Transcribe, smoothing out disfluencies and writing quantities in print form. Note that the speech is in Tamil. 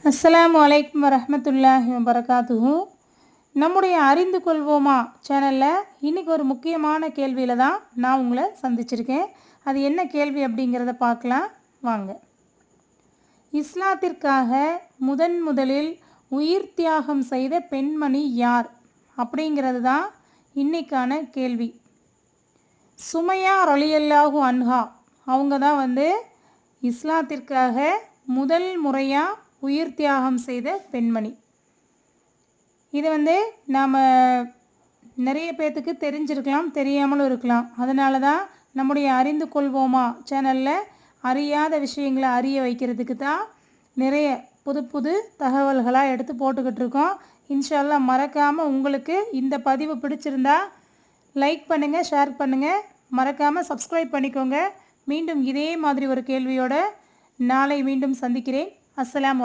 அஸ்ஸலாமு அலைக்கும் வரஹ்மத்துல்லாஹி வபரகாத்துஹு. நம்முடைய அறிந்து கொள்வோமா சேனலில் இன்றைக்கி ஒரு முக்கியமான கேள்வியில் தான் நான் உங்களை சந்திச்சிருக்கேன். அது என்ன கேள்வி அப்படிங்கிறத பார்க்கலாம் வாங்க. இஸ்லாத்திற்காக முதலில் உயிர் தியாகம் செய்த பெண்மணி யார் அப்படிங்கிறது தான் இன்றைக்கான கேள்வி. சுமையா ரலியல்லாஹு அன்ஹா அவங்க தான் இஸ்லாத்திற்காக முதல் முறையாக உயிர் தியாகம் செய்த பெண்மணி. இது நாம் நிறைய பேர்த்துக்கு தெரிஞ்சிருக்கலாம், தெரியாமலும் இருக்கலாம். அதனால தான் நம்முடைய அறிந்து கொள்வோமா சேனலில் அறியாத விஷயங்களை அறிய வைக்கிறதுக்கு தான் நிறைய புது தகவல்களாக எடுத்து போட்டுக்கிட்டு இருக்கோம். இன்ஷா அல்லாஹ் மறக்காமல் உங்களுக்கு இந்த பதிவு பிடிச்சிருந்தா லைக் பண்ணுங்கள், ஷேர் பண்ணுங்கள், மறக்காமல் சப்ஸ்கிரைப் பண்ணிக்கோங்க. மீண்டும் இதே மாதிரி ஒரு கேள்வியோடு நாளை மீண்டும் சந்திக்கிறேன். அஸ்ஸலாமு அலைக்கும்.